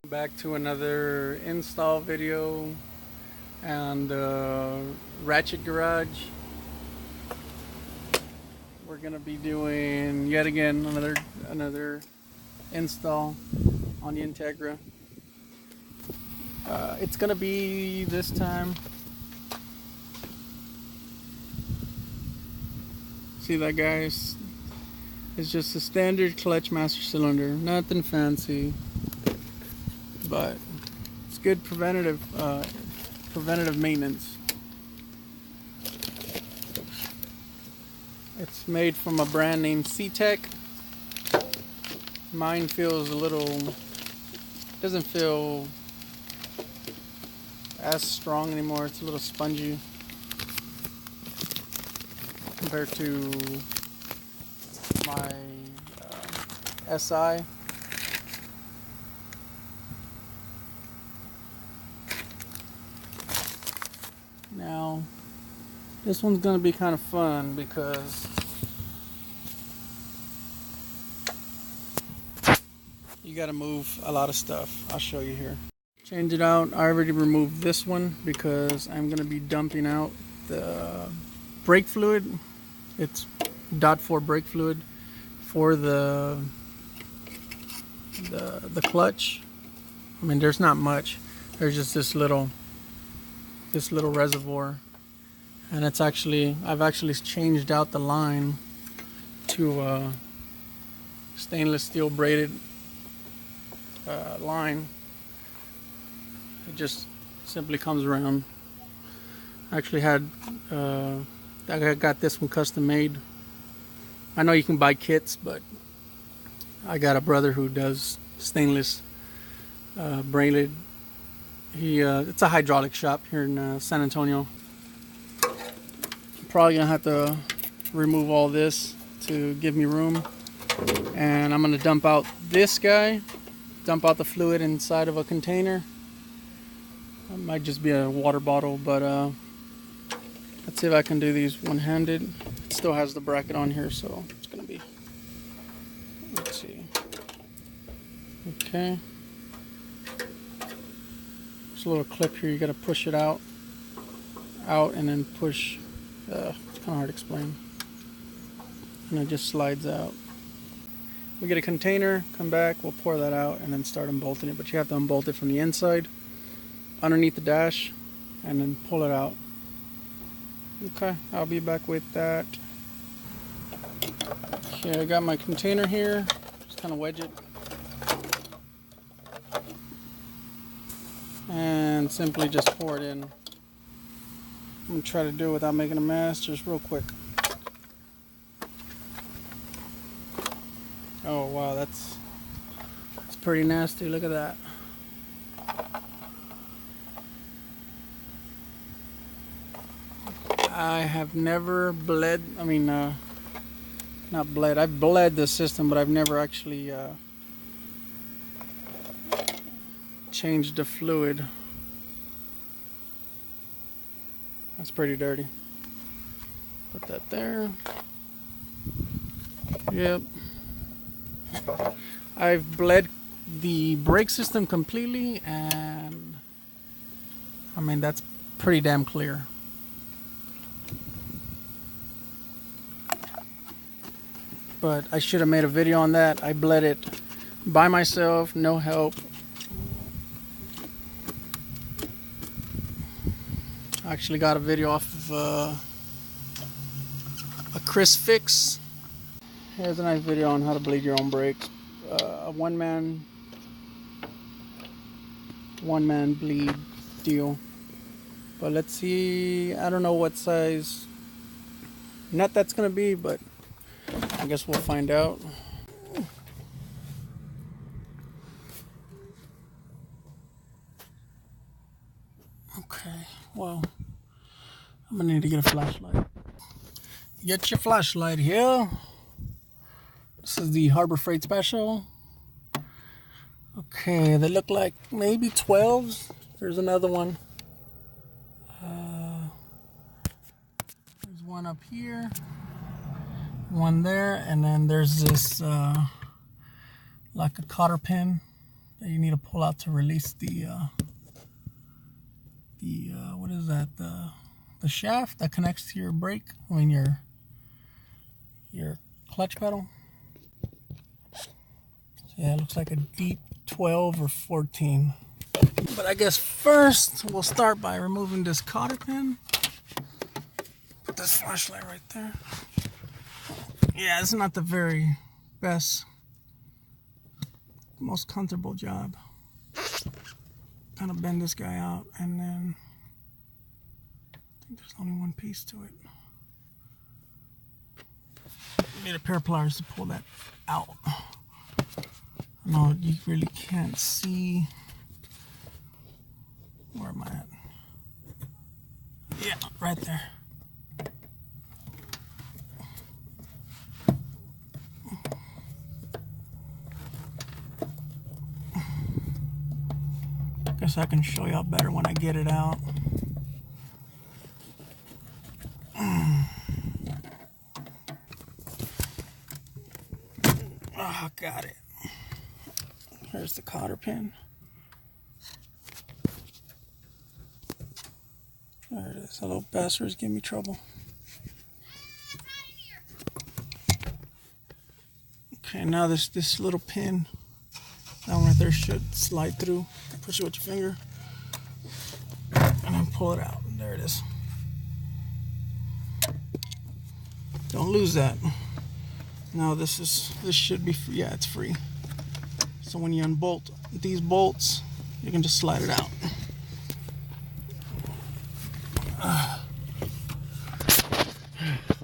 Back to another install video and Ratchet Garage. We're gonna be doing yet again another install on the Integra. It's gonna be this time. See that, guys? It's just a standard clutch master cylinder, nothing fancy, but it's good preventative maintenance. It's made from a brand named C-Tech. Mine feels doesn't feel as strong anymore. It's a little spongy compared to my SI. Now, this one's going to be kind of fun because you got to move a lot of stuff. I'll show you here. Change it out. I already removed this one because I'm going to be dumping out the brake fluid. It's .4 brake fluid for the clutch. I mean, there's not much. There's just this little reservoir, and I've actually changed out the line to stainless steel braided line. It just simply comes around. I actually I got this one custom made. I know you can buy kits, but I got a brother who does stainless braided. It's a hydraulic shop here in San Antonio. I'm probably gonna have to remove all this to give me room, and I'm gonna dump out this guy, dump out the fluid inside of a container. It might just be a water bottle, but let's see if I can do these one-handed. It still has the bracket on here, so it's gonna be, let's see. Okay. There's a little clip here. You got to push it out, and then push. It's kind of hard to explain. And it just slides out. We get a container, come back, we'll pour that out, and then start unbolting it. But you have to unbolt it from the inside, underneath the dash, and then pull it out. Okay, I'll be back with that. Okay, I got my container here. Just kind of wedge it. And simply just pour it in. I'm going to try to do it without making a mess, just real quick. Oh wow, that's pretty nasty. Look at that. I have never bled, not bled, I've bled the system, but I've never actually changed the fluid. That's pretty dirty. Put that there. Yep. I've bled the brake system completely, and I mean, that's pretty damn clear. But I should have made a video on that. I bled it by myself, no help. I actually got a video off of a Chris Fix. Here's a nice video on how to bleed your own brakes. A one-man bleed deal. But let's see. I don't know what size nut that's gonna be, but I guess we'll find out. Okay, well, I'm gonna need to get a flashlight. Get your flashlight here. This is the Harbor Freight Special. Okay, they look like maybe 12s. There's another one. There's one up here, one there, and then there's this like a cotter pin that you need to pull out to release the what is that, the shaft that connects to your brake, I mean your clutch pedal. So yeah, it looks like a deep 12 or 14. But I guess first we'll start by removing this cotter pin. Put this flashlight right there. Yeah, it's not the very best, most comfortable job. Kind of bend this guy out, and then I think there's only one piece to it. You need a pair of pliers to pull that out. No, you really can't see. Where am I at? Yeah, right there. Guess I can show y'all better when I get it out. Oh, got it. Here's the cotter pin. There it is. That little bastard's giving me trouble. Okay, now this little pin, that one right there, should slide through. Push it with your finger, and then pull it out. There it is. Don't lose that. Now this should be free. Yeah, it's free. So when you unbolt these bolts, you can just slide it out.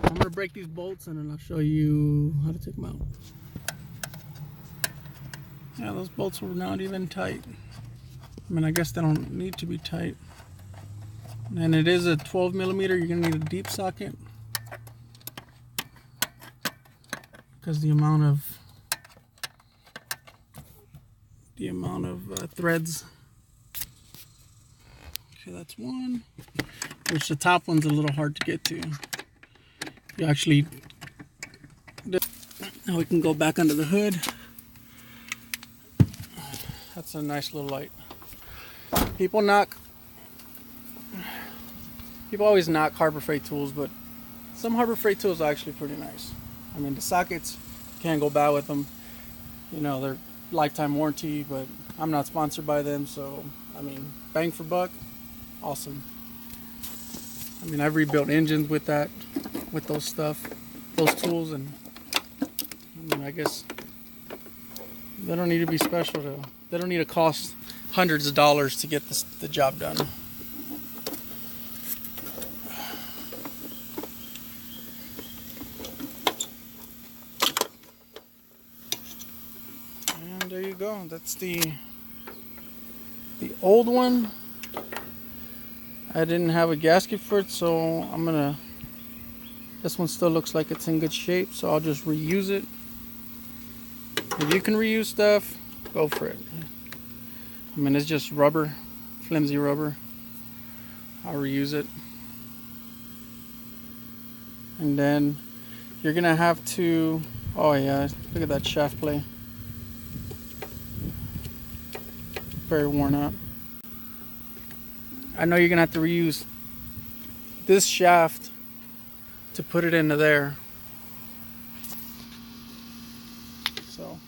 I'm gonna break these bolts and then I'll show you how to take them out. Yeah, those bolts were not even tight. I mean, I guess they don't need to be tight. And it is a 12 millimeter. You're gonna need a deep socket because the amount of threads. Okay, that's one. Which the top one's a little hard to get to. You actually. Now we can go back under the hood. That's a nice little light. People always knock Harbor Freight tools, but some Harbor Freight tools are actually pretty nice. I mean, the sockets, can't go bad with them. You know, they're lifetime warranty, but I'm not sponsored by them, so I mean, bang for buck, awesome. I mean, I've rebuilt engines with those tools, and I mean, I guess they don't need to be special they don't need to cost hundreds of dollars to get the job done. And there you go. That's the old one. I didn't have a gasket for it, so this one still looks like it's in good shape, so I'll just reuse it. If you can reuse stuff, go for it. I mean, it's just rubber, flimsy rubber. I'll reuse it. And then you're gonna have to, oh yeah, look at that shaft play. Very worn out. I know you're gonna have to reuse this shaft to put it into there. So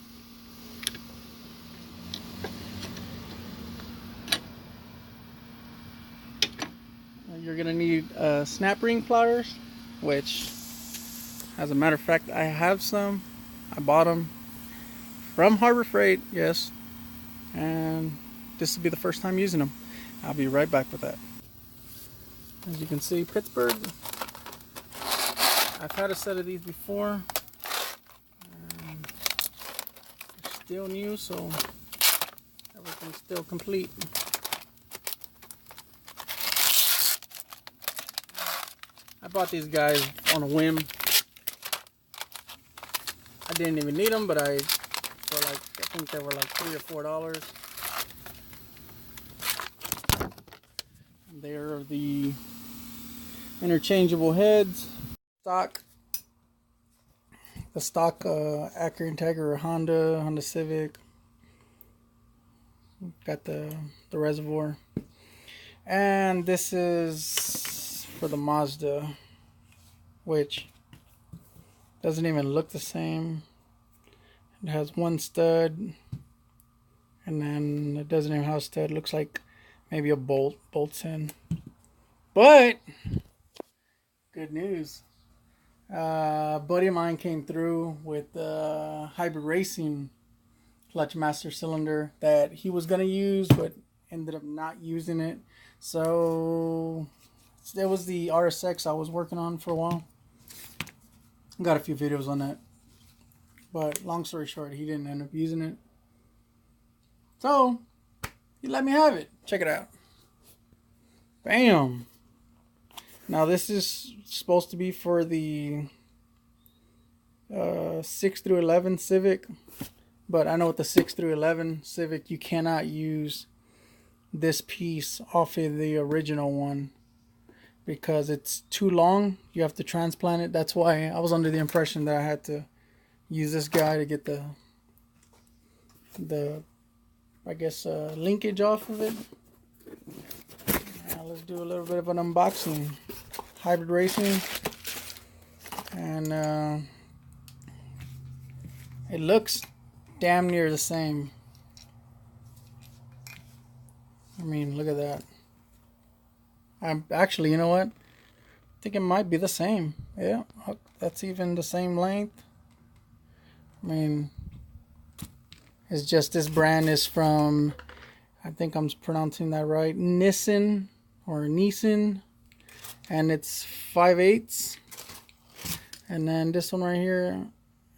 you're gonna need snap ring pliers, which, as a matter of fact, I have some. I bought them from Harbor Freight, yes, and this will be the first time using them. I'll be right back with that. As you can see, Pittsburgh. I've had a set of these before. They're still new, so everything's still complete. I bought these guys on a whim. I didn't even need them, but I think they were like $3 or $4. They're the interchangeable heads. The stock Acura, Integra, Honda Civic. Got the reservoir. And this is for the Mazda, which doesn't even look the same. It has one stud, and then it doesn't even have a stud. It looks like maybe a bolt bolts in. But good news. A buddy of mine came through with the hybrid racing clutch master cylinder that he was gonna use, but ended up not using it. So there was the RSX I was working on for a while. Got a few videos on that, but long story short, he didn't end up using it. So he let me have it. Check it out. Bam. Now this is supposed to be for the 6 through 11 Civic, but I know with the 6 through 11 Civic you cannot use this piece off of the original one because it's too long. You have to transplant it. That's why I was under the impression that I had to use this guy to get the I guess linkage off of it. Now let's do a little bit of an unboxing. Hybrid racing, and it looks damn near the same. I mean, look at that. I'm actually, you know what? I think it might be the same. Yeah, that's even the same length. I mean, it's just this brand is from, I think I'm pronouncing that right, Nissan or Nissan, and it's 5/8. And then this one right here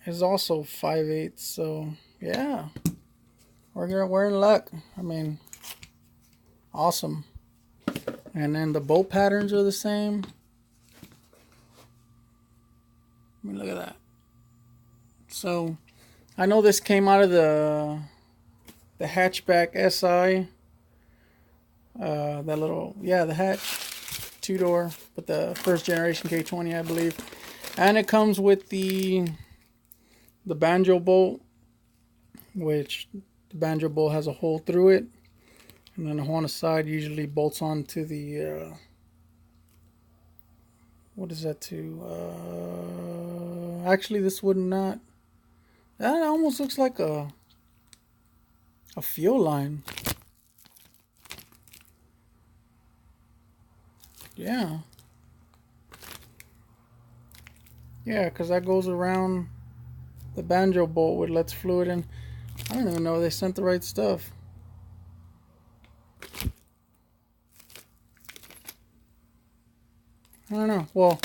is also 5/8. So yeah, we're in luck. I mean, awesome. And then the bolt patterns are the same. I mean, look at that. So I know this came out of the hatchback SI. That little, yeah, the hatch, 2-door, but the first generation K20, I believe. And it comes with the banjo bolt, which the banjo bolt has a hole through it, and then the hole on the side usually bolts onto the what is that to? Actually, this would not. That almost looks like a fuel line. Yeah. Yeah, because that goes around the banjo bolt with lets fluid in. I don't even know if they sent the right stuff. I don't know. Well,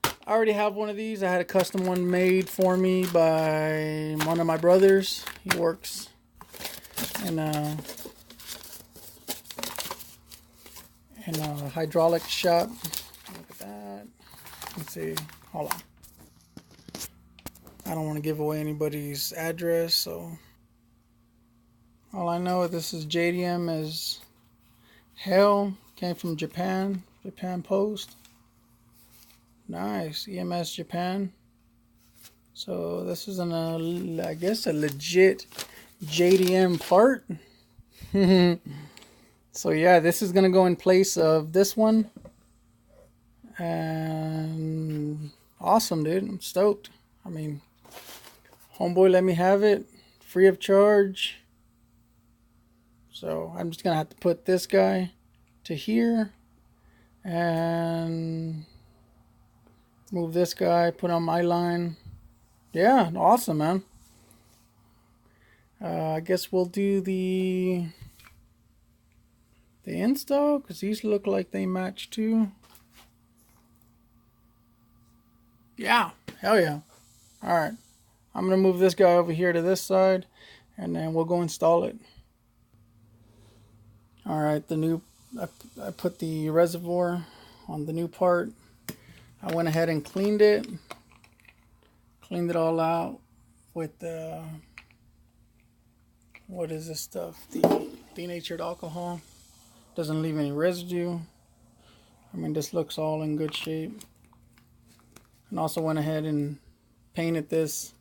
I already have one of these. I had a custom one made for me by one of my brothers. He works in a hydraulic shop. Look at that. Let's see. Hold on. I don't want to give away anybody's address, so all I know is this is JDM as hell. Came from Japan. Japan Post. Nice. EMS Japan. So this is I guess a legit JDM part. So yeah, this is gonna go in place of this one. And awesome, dude. I'm stoked. I mean, homeboy let me have it free of charge. So I'm just gonna have to put this guy to here and move this guy, put on my line. Yeah, awesome, man. I guess we'll do the install because these look like they match too. Yeah, hell yeah. All right, I'm gonna move this guy over here to this side, and then we'll go install it. All right, I put the reservoir on the new part. I went ahead and cleaned it all out with the, what is this stuff? The denatured alcohol. Doesn't leave any residue. I mean, this looks all in good shape. And also went ahead and painted this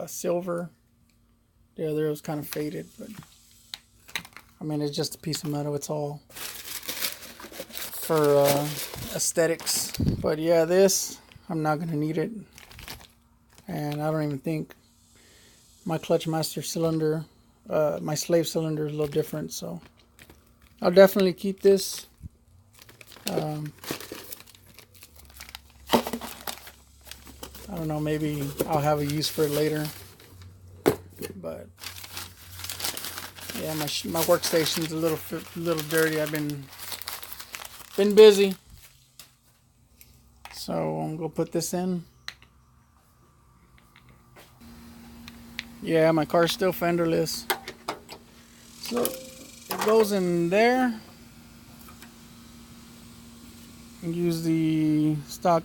silver. The other was kind of faded, but I mean, it's just a piece of metal. It's all for aesthetics. But yeah, this, I'm not going to need it. And I don't even think my clutch master cylinder, my slave cylinder is a little different. So I'll definitely keep this. I don't know, maybe I'll have a use for it later. But yeah, my workstation's a little dirty. I've been busy, so I'm gonna put this in. Yeah, my car's still fenderless, so it goes in there. And use the stock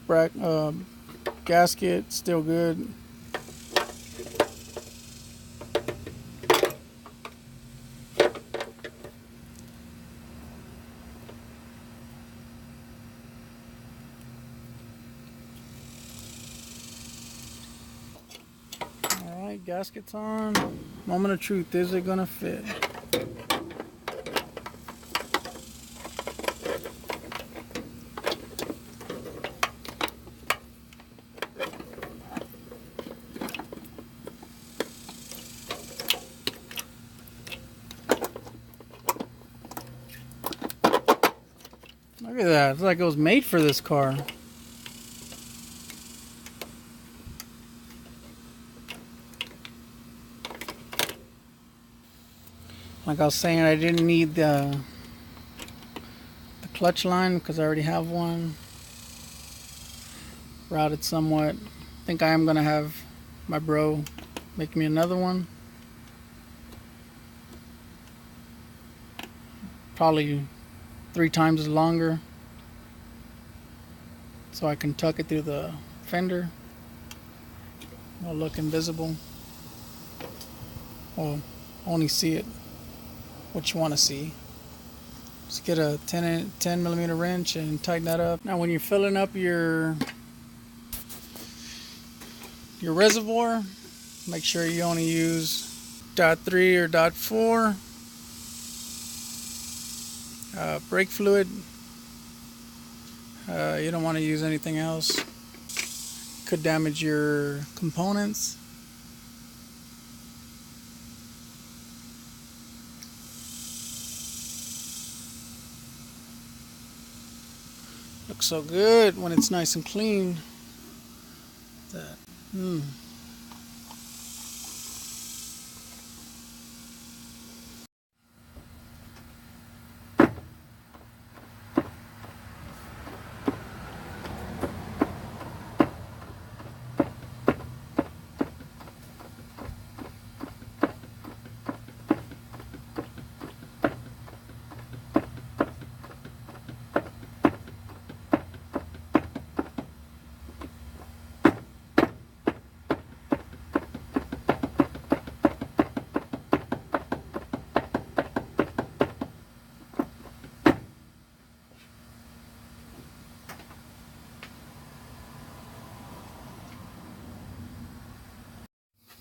gasket, still good. Alright, gasket's on. Moment of truth, is it gonna fit? Look at that, it's like it was made for this car. Like I was saying, I didn't need the clutch line because I already have one routed somewhat. I think I am gonna have my bro make me another one. Probably 3 times as longer, so I can tuck it through the fender. It'll look invisible. Well, only see it what you want to see. Just get a 10 millimeter wrench and tighten that up. Now when you're filling up your reservoir, make sure you only use .3 or .4 brake fluid. You don't want to use anything else. Could damage your components. Looks so good when it's nice and clean. That.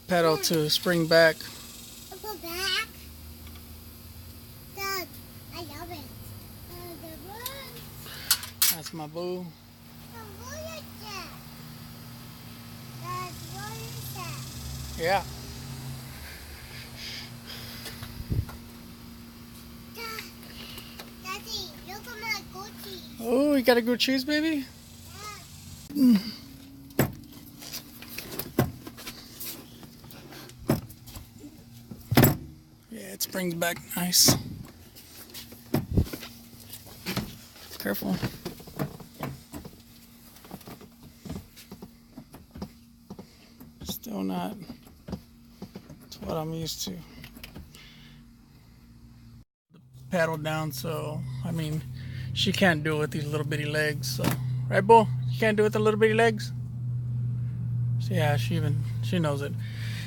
Pedal to spring back. Go back. Dad, I love it. That's my boo. What is that? Dad, what is that? Yeah. Daddy, look at my Gucci. Oh, you got a good cheese, baby? Yeah. Yeah, it springs back nice. Careful. Still not to what I'm used to. The paddle down, so I mean, she can't do it with these little bitty legs. So, right, Bull? You can't do it with the little bitty legs. So yeah, she knows it.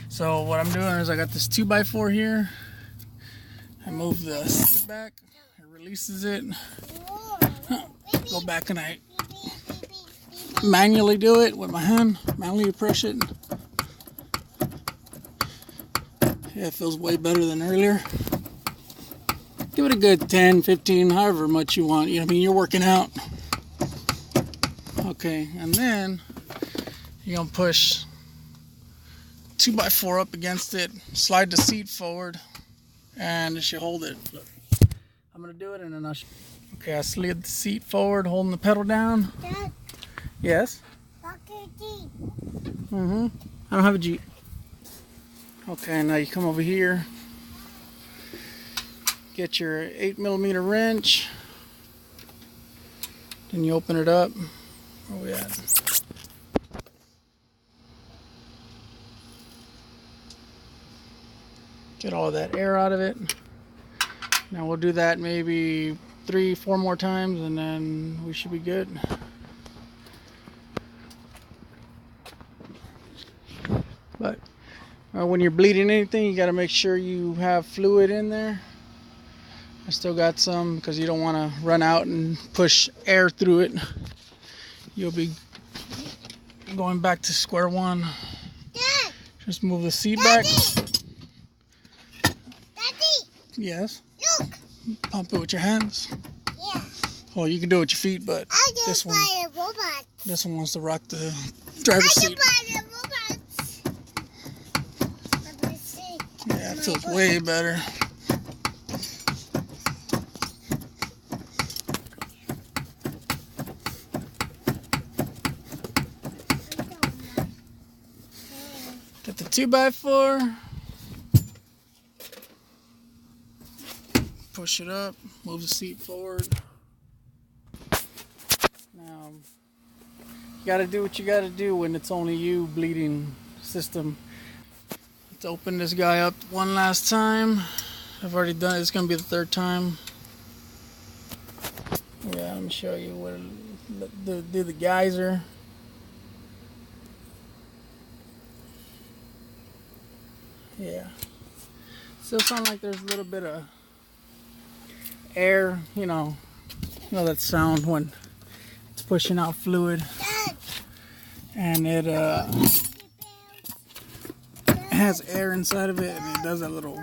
So what I'm doing is I got this 2x4 here. I move the seat back. It releases it. Go back and I manually do it with my hand. Manually push it. Yeah, it feels way better than earlier. Give it a good 10, 15, however much you want. You know, I mean, you're working out. Okay, and then you're gonna push 2x4 up against it, slide the seat forward, and it should hold it. Look, I'm gonna do it and then I'll show you. Okay, I slid the seat forward, holding the pedal down. Dad, Yes? look at Jeep. I don't have a Jeep. Okay, now you come over here, get your 8mm wrench, then you open it up. Where we at? Get all that air out of it. Now we'll do that maybe 3-4 more times and then we should be good. But when you're bleeding anything, you got to make sure you have fluid in there. I still got some because you don't want to run out and push air through it. You'll be going back to square one. Dad, Just move the seat back. Daddy, Yes. look. Pump it with your hands. Yeah. Well, you can do it with your feet, but I this just one, buy a robot. this one wants to rock the I driver's just seat. buy a robot. Let me see. Yeah, it feels way better. Get the 2x4. Push it up. Move the seat forward. Now, you gotta do what you gotta do when it's only you bleeding system. Let's open this guy up one last time. I've already done it. It's gonna be the third time. Yeah, let me show you what do the geyser. Yeah. Still sound like there's a little bit of air, you know that sound when it's pushing out fluid, Dad, and it has air inside of it, and it does that little,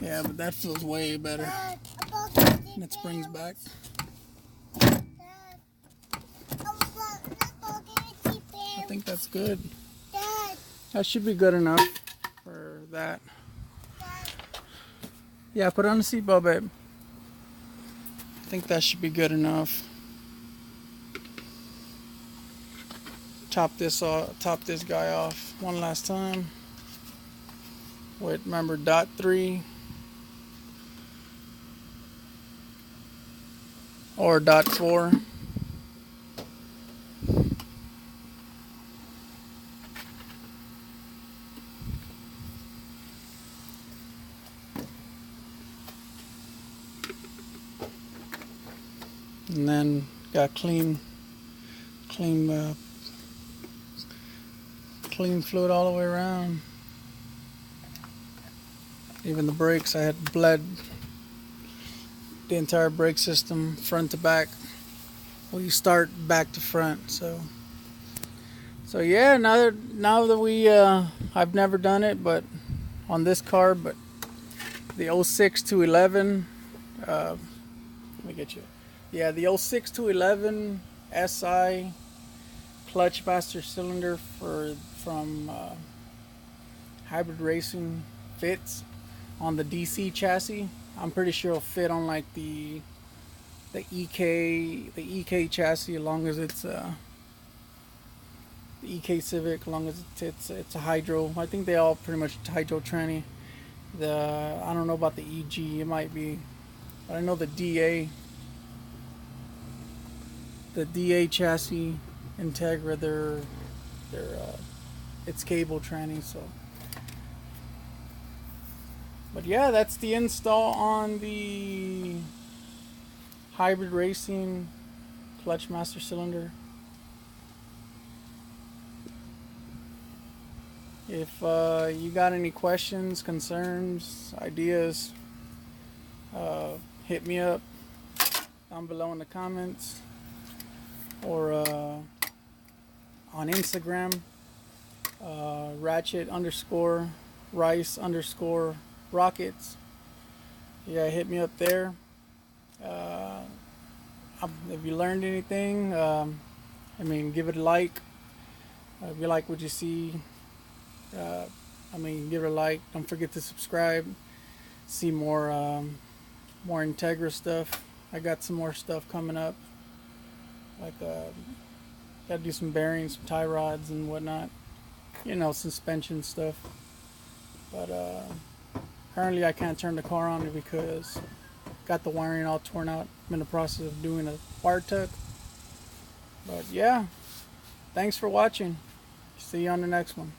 yeah, but that feels way better, and it springs back. I think that's good. That should be good enough for that. Yeah, put on the seatbelt, babe. I think that should be good enough. Top this guy off one last time with, remember, .3 or .4. And then got clean fluid all the way around. Even the brakes, I had bled the entire brake system front to back. Well, you start back to front. So yeah. Now that we I've never done it, but on this car, but the 06 to 11. Let me get you. Yeah, the 06 to 11 SI clutch master cylinder from Hybrid Racing fits on the DC chassis. I'm pretty sure it'll fit on like the EK chassis, as long as it's the EK Civic, as long as it's a hydro. I think they all pretty much hydro tranny. I don't know about the EG, it might be, but I know the DA chassis Integra, they're it's cable tranny. So, but yeah, that's the install on the Hybrid Racing clutch master cylinder. If you got any questions, concerns, ideas, hit me up down below in the comments, or on Instagram, ratchet_rice_rockets. yeah, hit me up there. Uh, if you learned anything, I mean, give it a like. If you like what you see, uh, I mean, give it a like. Don't forget to subscribe. See more integra stuff. I got some more stuff coming up. Like, gotta do some bearings, some tie rods, and whatnot. You know, suspension stuff. But currently, I can't turn the car on because got the wiring all torn out. I'm in the process of doing a wire tuck. But yeah, thanks for watching. See you on the next one.